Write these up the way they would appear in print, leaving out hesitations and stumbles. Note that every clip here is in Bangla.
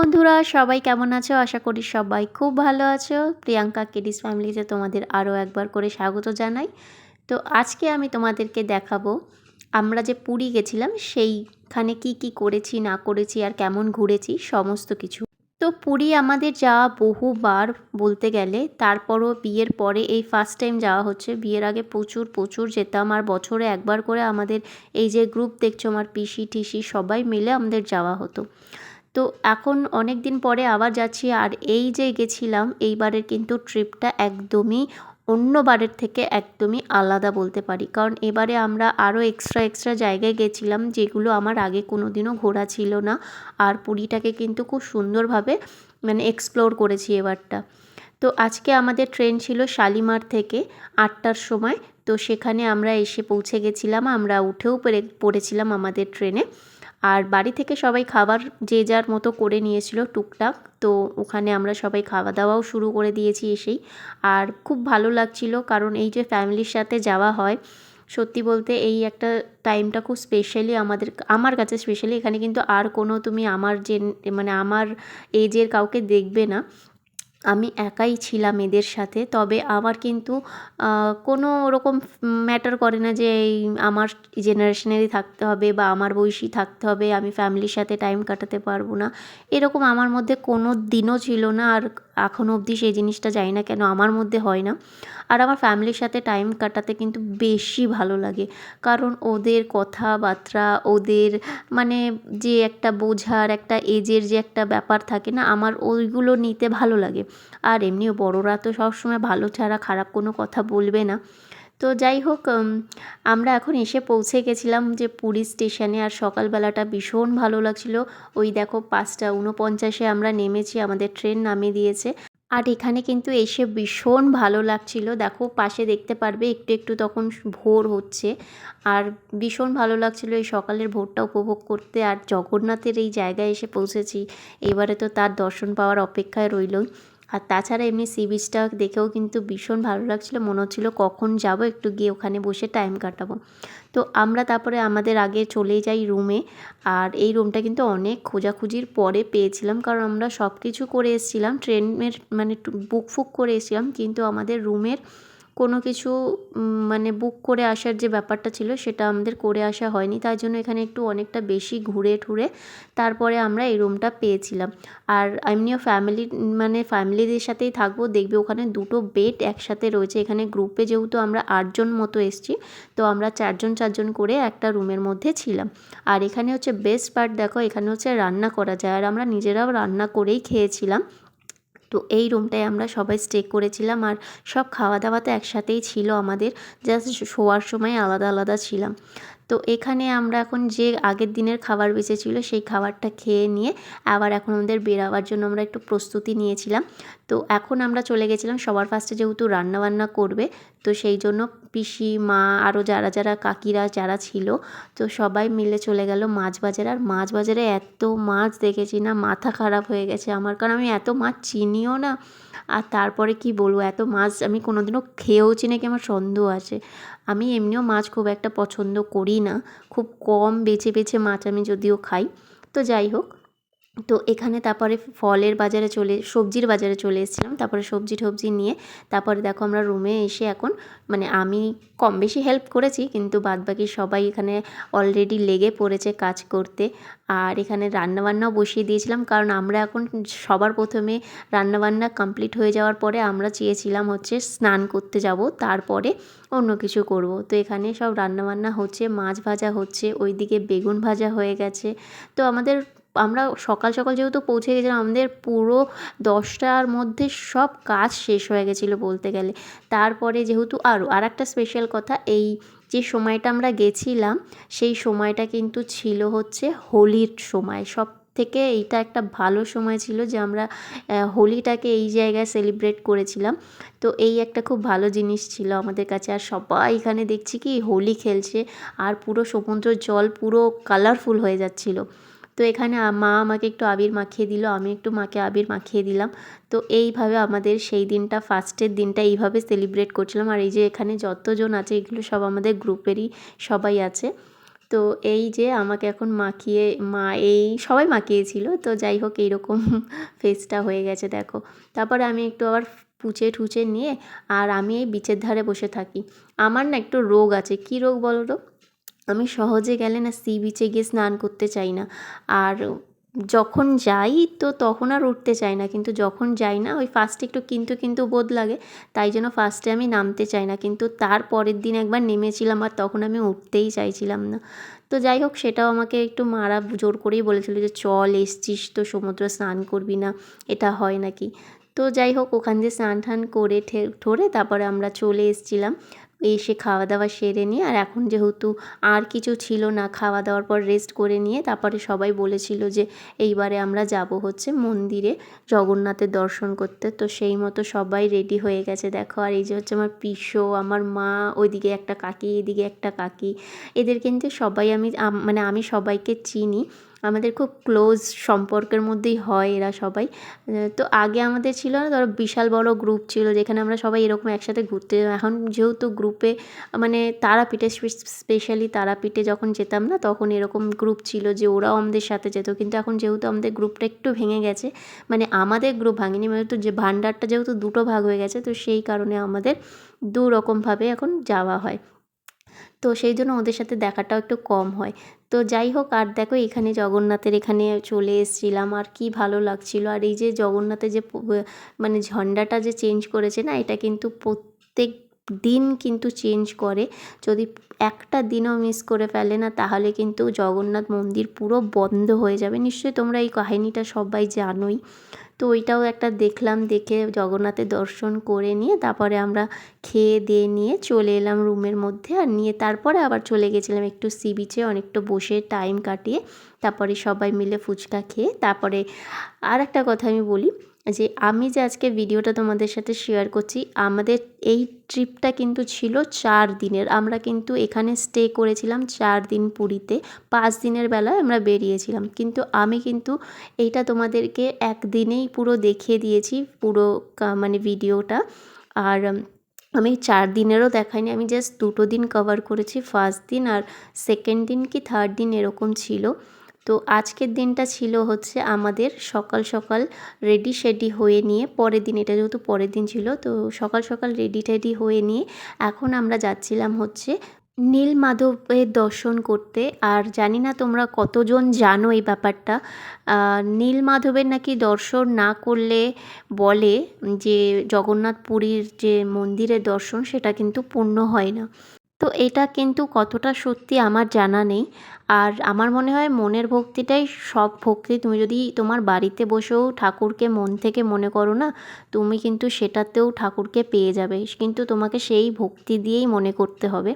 বন্ধুরা সবাই কেমন আছো? আশা করি সবাই খুব ভালো আছো। প্রিয়াঙ্কা কিডিস ফ্যামিলিতে তোমাদের আরও একবার করে স্বাগত জানাই। তো আজকে আমি তোমাদেরকে দেখাবো আমরা যে পুরী গেছিলাম সেইখানে কি করেছি না করেছি আর কেমন ঘুরেছি সমস্ত কিছু। তো পুরী আমাদের যাওয়া বহুবার বলতে গেলে, তারপরও বিয়ের পরে এই ফার্স্ট টাইম যাওয়া হচ্ছে। বিয়ের আগে প্রচুর যেতাম, আর বছরে একবার করে আমাদের এই যে গ্রুপ দেখছো আমার পিসি টিসি সবাই মিলে আমাদের যাওয়া হতো। তো এখন অনেক দিন পরে আবার যাচ্ছি, আর এই যে গেছিলাম এইবারের কিন্তু ট্রিপটা একদমই অন্যবারের থেকে একদমই আলাদা বলতে পারি। কারণ এবারে আমরা আরও এক্সট্রা জায়গায় গেছিলাম যেগুলো আমার আগে কোনো দিনও ঘোরা ছিল না, আর পুরীটাকে কিন্তু খুব সুন্দরভাবে এক্সপ্লোর করেছি এবারটা। তো আজকে আমাদের ট্রেন ছিল শালিমার থেকে 8টার সময়। তো সেখানে আমরা এসে পৌঁছে গেছিলাম, আমরা উঠেও পড়েছিলাম আমাদের ট্রেনে। আর বাড়ি থেকে সবাই খাবার যে যার মতো করে নিয়েছিল টুকটাক। তো ওখানে আমরা সবাই খাওয়া দাওয়াও শুরু করে দিয়েছি এসেই। আর খুব ভালো লাগছিল, কারণ এই যে ফ্যামিলির সাথে যাওয়া হয়, সত্যি বলতে এই একটা টাইমটা খুব স্পেশালি আমার কাছে স্পেশালি। এখানে কিন্তু আর কোনো তুমি আমার এজের কাউকে দেখবে না। আমি একাই ছিলাম এদের সাথে। তবে আমার কিন্তু কোনো ওরকম ম্যাটার করে না যে এই আমার জেনারেশনেরই থাকতে হবে বা আমার বয়সী থাকতে হবে, আমি ফ্যামিলির সাথে টাইম কাটাতে পারবো না, এরকম আমার মধ্যে কোনো দিনও ছিল না। আর এখনও অবধি সেই জিনিসটা জানি না কেন আমার মধ্যে হয় না। আর আমার ফ্যামিলির সাথে টাইম কাটাতে কিন্তু বেশি ভালো লাগে, কারণ ওদের কথাবার্তা, ওদের যে একটা বোঝার একটা এজের যে একটা ব্যাপার থাকে না, আমার ওইগুলো নিতে ভালো লাগে। আর এমনিও বড়রা তো সবসময় ভালো ছাড়া খারাপ কোনো কথা বলবে না। তো যাই হোক, আমরা এখন এসে পৌঁছে গেছিলাম যে পুরী স্টেশনে। আর সকালবেলাটা ভীষণ ভালো লাগছিল। ওই দেখো 5:49 আমরা নেমেছি, আমাদের ট্রেন নামিয়ে দিয়েছে। আর এখানে কিন্তু এসে ভীষণ ভালো লাগছিল। দেখো পাশে দেখতে পারবে একটু তখন ভোর হচ্ছে, আর ভীষণ ভালো লাগছিল এই সকালের ভোরটা উপভোগ করতে। আর জগন্নাথের এই জায়গায় এসে পৌঁছেছি, এবারে তো তার দর্শন পাওয়ার অপেক্ষায় রইল। আর তাছাড়া এমনি সি বিচটা দেখেও কিন্তু ভীষণ ভালো লাগছিলো, মনে হচ্ছিলো কখন যাব একটু গিয়ে ওখানে বসে টাইম কাটাবো। তো আমরা তারপরে আমাদের আগে চলে যাই রুমে। আর এই রুমটা কিন্তু অনেক খোঁজাখুঁজির পরে পেয়েছিলাম, কারণ আমরা সব কিছু করে এসেছিলাম, ট্রেনের বুক করে এসেছিলাম, কিন্তু আমাদের রুমের কোনো কিছু বুক করে আসার যে ব্যাপারটা ছিল সেটা আমাদের করে আসা হয়নি। তাই জন্য এখানে একটু অনেকটা বেশি ঘুরে ঠুরে তারপরে আমরা এই রুমটা পেয়েছিলাম। আর এমনিও ফ্যামিলিদের সাথেই থাকবো, দেখবে ওখানে 2টো বেড একসাথে রয়েছে। এখানে গ্রুপে যেহেতু আমরা 8জন মতো এসেছি, তো আমরা 4জন করে একটা রুমের মধ্যে ছিলাম। আর এখানে হচ্ছে বেস্ট পার্ট, দেখো এখানে হচ্ছে রান্না করা যায়, আর আমরা নিজেরাও রান্না করেই খেয়েছিলাম। তো এই রুমটায় আমরা সবাই স্টে করেছিলাম, আর সব খাওয়া দাওয়া তো একসাথেই ছিল আমাদের, জাস্ট শোয়ার সময় আলাদা ছিলাম। তো এখানে আমরা এখন যে আগের দিনের খাবার বেঁচেছিল সেই খাবারটা খেয়ে নিয়ে আবার এখন আমাদের বেরাবার জন্য আমরা একটু প্রস্তুতি নিয়েছিলাম। তো এখন আমরা চলে গেছিলাম, সবার ফার্স্টে যেহেতু রান্নাবান্না করবে, তো সেই জন্য পিসি মা আরও যারা কাকিরা যারা ছিল, তো সবাই মিলে চলে গেল মাছ বাজারে। আর মাছ বাজারে এত মাছ দেখেছি না, মাথা খারাপ হয়ে গেছে আমার, কারণ আমি এত মাছ চিনিও না। আর তারপরে কি বলবো, এত মাছ আমি কোনোদিনও খেয়েওছি নাকি আমার সন্দেহ আছে। আমি এমনিও মাছ খুব একটা পছন্দ করি না, খুব কম বেছে মাছ আমি যদিও খাই। তো যাই হোক, তো এখানে তারপরে সবজির বাজারে চলে এসেছিলাম। তারপরে সবজি টবজি নিয়ে তারপরে দেখো আমরা রুমে এসে এখন আমি কম বেশি হেল্প করেছি, কিন্তু বাদবাকি সবাই এখানে অলরেডি লেগে পড়েছে কাজ করতে। আর এখানে রান্নাবান্নাও বসিয়ে দিয়েছিলাম, কারণ আমরা এখন সবার প্রথমে রান্নাবান্না কমপ্লিট হয়ে যাওয়ার পরে আমরা চেয়েছিলাম হচ্ছে স্নান করতে যাব, তারপরে অন্য কিছু করব। তো এখানে সব রান্নাবান্না হচ্ছে, মাছ ভাজা হচ্ছে, ওইদিকে বেগুন ভাজা হয়ে গেছে। তো আমরা সকাল যেহেতু পৌঁছে গেছিলাম, আমাদের পুরো 10টার মধ্যে সব কাজ শেষ হয়ে গেছিলো বলতে গেলে। তারপরে যেহেতু আর একটা স্পেশাল কথা, এই যে সময়টা আমরা গেছিলাম সেই সময়টা কিন্তু ছিল হচ্ছে হোলির সময়। সব থেকে এইটা একটা ভালো সময় ছিল যে আমরা হোলিটাকে এই জায়গায় সেলিব্রেট করেছিলাম। তো এই একটা খুব ভালো জিনিস ছিল আমাদের কাছে। আর সবাই এখানে দেখছি কি হোলি খেলছে, আর পুরো সমুদ্রের জল পুরো কালারফুল হয়ে যাচ্ছিলো। তো এখানে মা আমাকে একটু আবির মাখিয়ে দিল, আমি একটু মাকে আবির মাখিয়ে দিলাম। তো এইভাবে আমাদের সেই দিনটা, ফার্স্টের দিনটা এইভাবে সেলিব্রেট করছিলাম। আর এই যে এখানে যতজন আছে এগুলো সব আমাদের গ্রুপেরই সবাই আছে। তো তো এই যে আমাকে এখন মাখিয়ে এই সবাই মাখিয়েছিল। তো যাই হোক এইরকম ফেসটা হয়ে গেছে দেখো। তারপরে আমি একটু আবার পুছে ঠুচে নিয়ে আর আমি এই বিচের ধারে বসে থাকি। আমার না একটু রোগ আছে, কী রোগ বলো তো? আমি সহজে গেলে না সি বিচে গিয়ে স্নান করতে চাই না। আর যখন যাই তো তখন আর উঠতে চাই না, কিন্তু যখন যাই না ওই ফার্স্টে একটু কিন্তু বোধ লাগে, তাই জন্য ফার্স্টে আমি নামতে চাই না। কিন্তু তার পরের দিন একবার নেমেছিলাম আর তখন আমি উঠতেই চাইছিলাম না। তো যাই হোক সেটাও আমাকে একটু মারা জোর করেই বলেছিল যে চল, এসছিস তো সমুদ্র, স্নান করবি না, এটা হয় নাকি? তো যাই হোক ওখান দিয়ে স্নান টান করে ঠোরে তারপরে আমরা চলে এসেছিলাম। এসে খাওয়া দাওয়া সেরে নিয়ে, আর এখন যেহেতু আর কিছু ছিল না, খাওয়া দাওয়ার পর রেস্ট করে নিয়ে তারপরে সবাই বলেছিল যে এইবারে আমরা যাব হচ্ছে মন্দিরে জগন্নাথের দর্শন করতে। তো সেই মতো সবাই রেডি হয়ে গেছে দেখো। আর এই যে হচ্ছে আমার পিসো, আমার মা, ওইদিকে একটা কাকি, এদিকে একটা কাকি, এদের কিন্তু সবাই মানে আমি সবাইকে চিনি, আমাদের খুব ক্লোজ সম্পর্কের মধ্যেই হয় এরা সবাই। তো আগে আমাদের ছিল না ধরো বিশাল বড় গ্রুপ ছিল যেখানে আমরা সবাই এরকম একসাথে ঘুরতে, এখন যেহেতু গ্রুপে মানে তারাপীঠে স্পেশালি তারাপীঠে যখন যেতাম না তখন এরকম গ্রুপ ছিল যে ওরাও আমাদের সাথে যেত, কিন্তু এখন যেহেতু আমাদের গ্রুপটা একটু ভেঙে গেছে, মানে আমাদের গ্রুপ ভাঙেনি, মানে তো যে ভান্ডারটা যেহেতু দুটো ভাগ হয়ে গেছে, তো সেই কারণে আমাদের দু রকমভাবে এখন যাওয়া হয়। তো সেই জন্য ওদের সাথে দেখাটাও একটু কম হয়। তো যাই হোক, আর দেখো এখানে জগন্নাথের এখানে চলে এসেছিলাম আর কি ভালো লাগছিল। আর এই যে জগন্নাথের যে মানে ঝন্ডাটা যে চেঞ্জ করেছে না, এটা কিন্তু প্রত্যেক দিন কিন্তু চেঞ্জ করে। যদি একটা দিনও মিস করে ফেলে না তাহলে কিন্তু জগন্নাথ মন্দির পুরো বন্ধ হয়ে যাবে। নিশ্চয়ই তোমরা এই কাহিনিটা সবাই জানোই। তো ওইটাও একটা দেখলাম, দেখে জগন্নাথের দর্শন করে নিয়ে তারপরে আমরা খেয়ে দিয়ে নিয়ে চলে এলাম রুমের মধ্যে। আর নিয়ে তারপরে আবার চলে গেছিলাম একটু সি বিচে, অনেকটা বসে টাইম কাটিয়ে তারপরে সবাই মিলে ফুচকা খেয়ে। তারপরে আর একটা কথা আমি বলি যে আমি যে আজকে ভিডিওটা তোমাদের সাথে শেয়ার করছি, আমাদের এই ট্রিপটা কিন্তু ছিল 4 দিনের। আমরা কিন্তু এখানে স্টে করেছিলাম 4 দিন পুরীতে, 5 দিনের বেলায় আমরা বেরিয়েছিলাম। কিন্তু আমি কিন্তু এইটা তোমাদেরকে একদিনেই পুরো দেখিয়ে দিয়েছি পুরো মানে ভিডিওটা। আর আমি 4 দিনেরও দেখাইনি, আমি জাস্ট 2 দিন কভার করেছি, ফার্স্ট দিন আর সেকেন্ড দিন কি থার্ড দিন এরকম ছিল। তো আজকের দিনটা ছিল হচ্ছে আমাদের সকাল সকাল রেডি শেডি হয়ে নিয়ে, পরের দিন, এটা যেহেতু পরের দিন ছিল, তো সকাল সকাল রেডি টেডি হয়ে নিয়ে এখন আমরা যাচ্ছিলাম হচ্ছে নীলমাধবের দর্শন করতে। আর জানি না তোমরা কতজন জানো এই ব্যাপারটা, নীলমাধবের নাকি দর্শন না করলে বলে যে জগন্নাথ পুরীর যে মন্দিরের দর্শন সেটা কিন্তু পূর্ণ হয় না। তো এটা কিন্তু কতটা সত্যি আমার জানা নেই। আর আমার মনে হয় মনের ভক্তিটাই সব ভক্তি। তুমি যদি তোমার বাড়িতে বসেও ঠাকুরকে মন থেকে মনে করো না, তুমি কিন্তু সেটাতেও ঠাকুরকে পেয়ে যাবে, কিন্তু তোমাকে সেই ভক্তি দিয়েই মনে করতে হবে।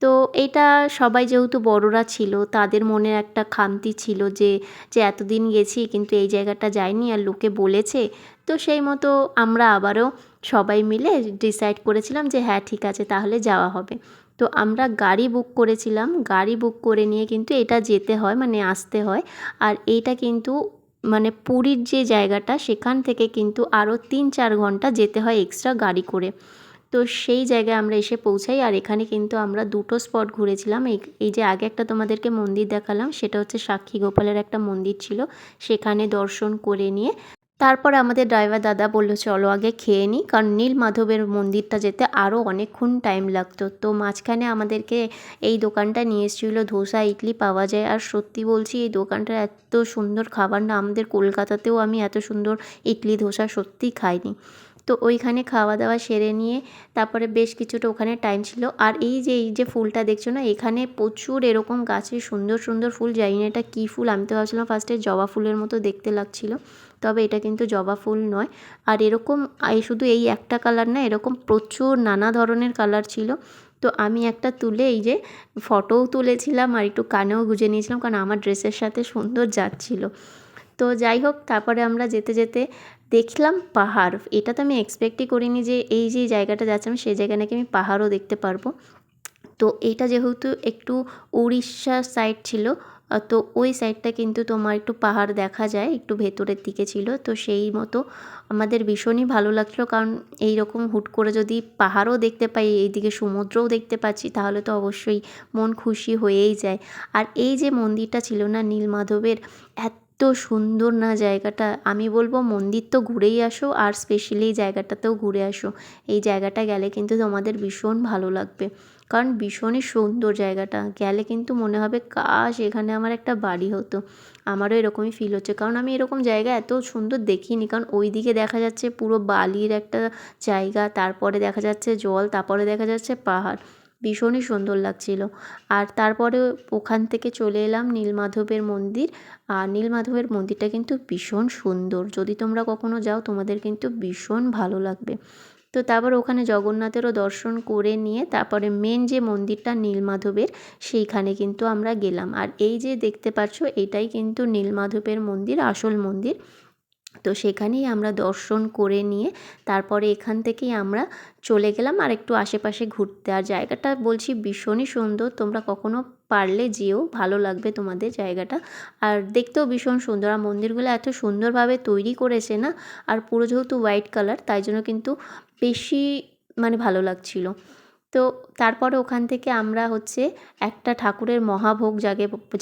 তো এটা সবাই যেহেতু বড়রা ছিল তাদের মনে একটা খামতি ছিল যে এতদিন গেছি কিন্তু এই জায়গাটা যাইনি আর লোকে বলেছে। তো সেই মতো আমরা আবারও সবাই মিলে ডিসাইড করেছিলাম যে হ্যাঁ ঠিক আছে তাহলে যাওয়া হবে। তো আমরা গাড়ি বুক করেছিলাম, গাড়ি বুক করে নিয়ে কিন্তু এটা যেতে হয়, মানে আসতে হয়। আর এইটা কিন্তু মানে পুরীর যে জায়গাটা সেখান থেকে কিন্তু আরও 3-4 ঘন্টা যেতে হয় এক্সট্রা গাড়ি করে। তো সেই জায়গায় আমরা এসে পৌঁছাই। আর এখানে কিন্তু আমরা 2টো স্পট ঘুরেছিলাম। এই যে আগে একটা তোমাদেরকে মন্দির দেখালাম সেটা হচ্ছে সাক্ষী গোপালের একটা মন্দির ছিল, সেখানে দর্শন করে নিয়ে তারপরে আমাদের ড্রাইভার দাদা বললো চলো আগে খেয়ে নিই, কারণ নীলমাধবের মন্দিরটা যেতে আরও অনেকক্ষণ টাইম লাগতো। তো মাঝখানে আমাদেরকে এই দোকানটা নিয়ে এসেছিলো, ধোসা ইডলি পাওয়া যায়। আর সত্যি বলছি এই দোকানটার এত সুন্দর খাবার না, আমাদের কলকাতাতেও আমি এত সুন্দর ইডলি ধোসা সত্যিই খাইনি। তো ওইখানে খাওয়া দাওয়া সেরে নিয়ে তারপরে বেশ কিছুটা ওখানে টাইম ছিল। আর এই যে ফুলটা দেখছো না, এখানে প্রচুর এরকম গাছে সুন্দর সুন্দর ফুল, জানি না এটা কী ফুল, আমি তো ভাবছিলাম ফার্স্টে জবা ফুলের মতো দেখতে লাগছিল, তবে এটা কিন্তু জবা ফুল নয়। আর এরকম শুধু এই একটা কালার না, এরকম প্রচুর নানা ধরনের কালার ছিল। তো আমি একটা তুলে এই যে ফটোও তুলেছিলাম আর একটু কানেও গুঁজে নিয়েছিলাম, কারণ আমার ড্রেসের সাথে সুন্দর যাচ্ছিলো। তো যাই হোক তারপরে আমরা যেতে যেতে দেখলাম পাহাড়। এটা তো আমি এক্সপেক্টই করিনি যে এই যে জায়গাটা যাচ্ছিলাম সেই জায়গায় নাকি আমি পাহাড়ও দেখতে পারবো। তো এইটা যেহেতু একটু উড়িষ্যার সাইড ছিল, তো ওই সাইডটা কিন্তু তোমার একটু পাহাড় দেখা যায়, একটু ভেতরের দিকে ছিল। তো সেই মতো আমাদের ভীষণই ভালো লাগছিলো, কারণ এই রকম হুট করে যদি পাহাড়ও দেখতে পাই, এইদিকে সমুদ্রও দেখতে পাচ্ছি, তাহলে তো অবশ্যই মন খুশি হয়েই যায়। আর এই যে মন্দিরটা ছিল না নীলমাধবের, এত সুন্দর না জায়গাটা, আমি বলবো মন্দির তো ঘুরেই আসো আর স্পেশালি এই জায়গাটাতেও ঘুরে আসো। এই জায়গাটা গেলে কিন্তু তোমাদের ভীষণ ভালো লাগবে, কারণ ভীষণই সুন্দর জায়গাটা। গেলে কিন্তু মনে হবে কাশ এখানে আমার একটা বাড়ি হতো। আমারও এরকমই ফিল হচ্ছে, কারণ আমি এরকম জায়গা এত সুন্দর দেখিনি। কারণ ওই দিকে দেখা যাচ্ছে পুরো বালির একটা জায়গা, তারপরে দেখা যাচ্ছে জল, তারপরে দেখা যাচ্ছে পাহাড়, ভীষণই সুন্দর লাগছিল। আর তারপরে ওখান থেকে চলে এলাম নীলমাধবের মন্দির। আর নীলমাধবের মন্দিরটা কিন্তু ভীষণ সুন্দর, যদি তোমরা কখনো যাও তোমাদের কিন্তু ভীষণ ভালো লাগবে। তো তারপর ওখানে জগন্নাথেরও দর্শন করে নিয়ে তারপরে মেন যে মন্দিরটা নীলমাধবের, সেইখানে কিন্তু আমরা গেলাম। আর এই যে দেখতে পাচ্ছ, এটাই কিন্তু নীলমাধবের মন্দির, আসল মন্দির। তো সেখানেই আমরা দর্শন করে নিয়ে তারপরে এখান থেকেই আমরা চলে গেলাম আর একটু আশেপাশে ঘুরতে। আর জায়গাটা বলছি ভীষণই সুন্দর, তোমরা কখনো পারলে যেও, ভালো লাগবে তোমাদের জায়গাটা। আর দেখতেও ভীষণ সুন্দর, আর মন্দিরগুলো এত সুন্দরভাবে তৈরি করেছে না, আর পুরো যেহেতু হোয়াইট কালার, তাই জন্য কিন্তু বেশি মানে ভালো লাগছিল। তো তারপরে ওখান থেকে আমরা হচ্ছে একটা ঠাকুরের মহাভোগ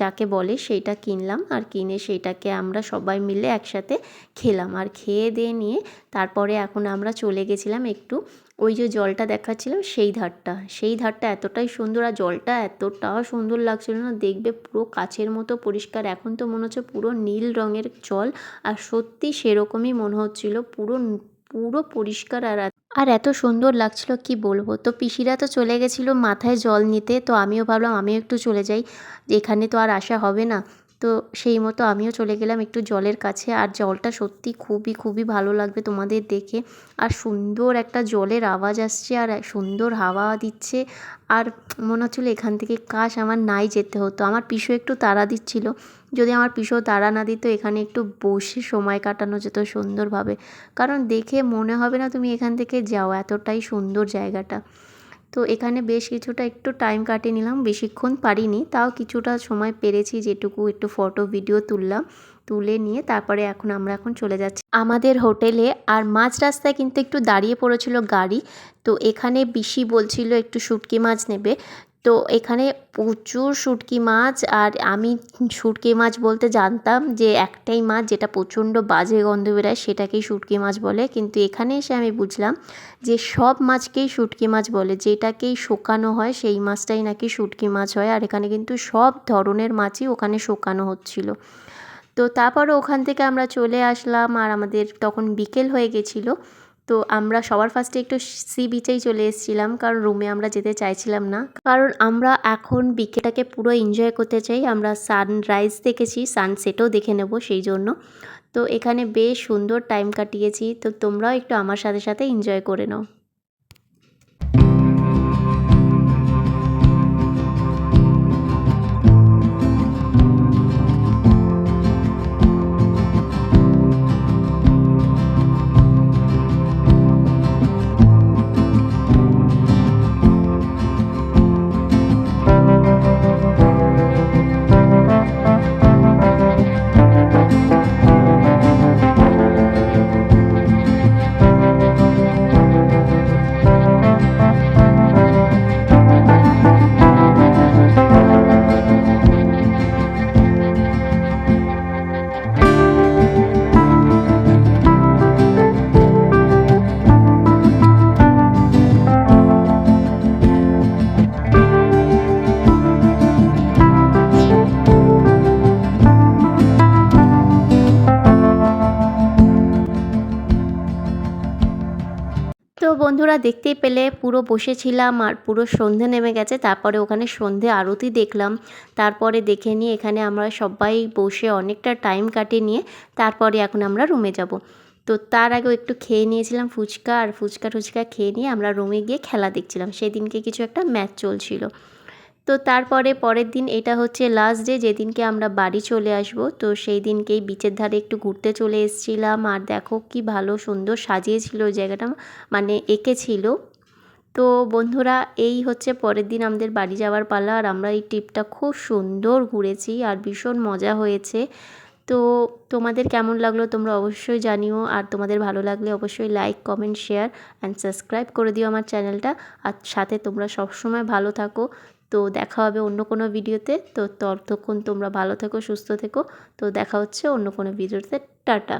যাকে বলে সেইটা কিনলাম, আর কিনে সেইটাকে আমরা সবাই মিলে একসাথে খেলাম। আর খেয়ে দিয়ে নিয়ে তারপরে এখন আমরা চলে গেছিলাম একটু ওই যে জলটা দেখাচ্ছিলাম সেই ধারটা এতটাই সুন্দর, আর জলটা এতটাও সুন্দর লাগছিল না, দেখবে পুরো কাচের মতো পরিষ্কার। এখন তো মনে হচ্ছে পুরো নীল রঙের জল, আর সত্যি সেরকমই মনে হচ্ছিল, পুরো পুরো পরিষ্কার আর এত সুন্দর লাগছিল কি বলবো। তো পিসিরা তো চলে গেছিলো মাথায় জল নিতে, তো আমিও ভাবলাম আমিও একটু চলে যাই, এখানে তো আর আসা হবে না। তো সেই মতো আমিও চলে গেলাম একটু জলের কাছে। আর জলটা সত্যি খুবই খুবই ভালো লাগবে তোমাদের দেখে, আর সুন্দর একটা জলের আওয়াজ আসছে, আর সুন্দর হাওয়া দিচ্ছে। আর মনে হচ্ছিলো এখান থেকে কাশ আমার নাই যেতে হতো। আমার পিসু একটু তাড়া দিচ্ছিল, যদি আমার পিসু তাড়া না দিত এখানে একটু বসে সময় কাটানো যেত সুন্দরভাবে, কারণ দেখে মনে হবে না তুমি এখান থেকে যাও, এতটাই সুন্দর জায়গাটা। তো এখানে বেশ কিছুটা একটু টাইম কাটিয়ে নিলাম, বেশিক্ষণ পারিনি, তাও কিছুটা সময় পেরেছি, যেটুকু একটু ফটো ভিডিও তুললাম, তুলে নিয়ে তারপরে আমরা এখন চলে যাচ্ছি আমাদের হোটেলে। আর মাঝ রাস্তায় কিন্তু একটু দাঁড়িয়ে পড়েছিল গাড়ি, তো এখানে পিসি বলছিল একটু শুটকি মাছ নেবে। তো এখানে প্রচুর শুটকি মাছ, আর আমি শুটকি মাছ বলতে জানতাম যে একটাই মাছ যেটা প্রচণ্ড বাজে গন্ধ বেরোয় সেটাকেই শুটকি মাছ বলে, কিন্তু এখানে এসে আমি বুঝলাম যে সব মাছকেই শুটকি মাছ বলে, যেটাকেই শোকানো হয় সেই মাছটাই নাকি শুটকি মাছ হয়। আর এখানে কিন্তু সব ধরনের মাছই ওখানে শোকানো হচ্ছিল। তো তারপরে ওখান থেকে আমরা চলে আসলাম, আর আমাদের তখন বিকেল হয়ে গেছিলো। তো আমরা সবার ফার্স্টে একটু সি বিচেই চলে এসেছিলাম, কারণ রুমে আমরা যেতে চাইছিলাম না, কারণ আমরা এখন বিকেলটাকে পুরো এনজয় করতে চাই। আমরা সানরাইজ দেখেছি, সানসেটও দেখে নেব সেই জন্য। তো এখানে বেশ সুন্দর টাইম কাটিয়েছি, তো তোমরাও একটু আমার সাথে সাথে এনজয় করে নাও। তো বন্ধুরা দেখতেই পেলে পুরো বসেছিলাম, আর পুরো সন্ধে নেমে গেছে। তারপরে ওখানে সন্ধে আরতি দেখলাম, তারপরে দেখে নিয়ে এখানে আমরা সবাই বসে অনেকটা টাইম কাটিয়ে নিয়ে তারপরে এখন আমরা রুমে যাব। তো তার আগেও একটু খেয়ে নিয়েছিলাম ফুচকা, আর ফুচকা টুচকা খেয়ে নিয়ে আমরা রুমে গিয়ে খেলা দেখছিলাম। সেদিনকে কিছু একটা ম্যাচ চলছিল। তো তারপরে পরের দিন এটা হচ্ছে লাস্ট ডে, যেদিনকে আমরা বাড়ি চলে আসব। তো সেই দিনকেই বিচের ধারে একটু ঘুরতে চলে এসেছিলাম। আর দেখো কি ভালো সুন্দর সাজিয়েছিল ওই জায়গাটা, মানে এঁকেছিল। তো বন্ধুরা, এই হচ্ছে পরের দিন আমাদের বাড়ি যাওয়ার পালা। আর আমরা এই ট্রিপটা খুব সুন্দর ঘুরেছি আর ভীষণ মজা হয়েছে। তো তোমাদের কেমন লাগলো তোমরা অবশ্যই জানিও। আর তোমাদের ভালো লাগলে অবশ্যই like, comment, share and subscribe করে দিও আমার চ্যানেলটা। আর সাথে তোমরা সবসময় ভালো থাকো। তো দেখা হবে অন্য কোনো ভিডিওতে। তো ততক্ষণ তোমরা ভালো থেকো, সুস্থ থেকো। তো দেখা হচ্ছে অন্য কোনো ভিডিওতে। টাটা।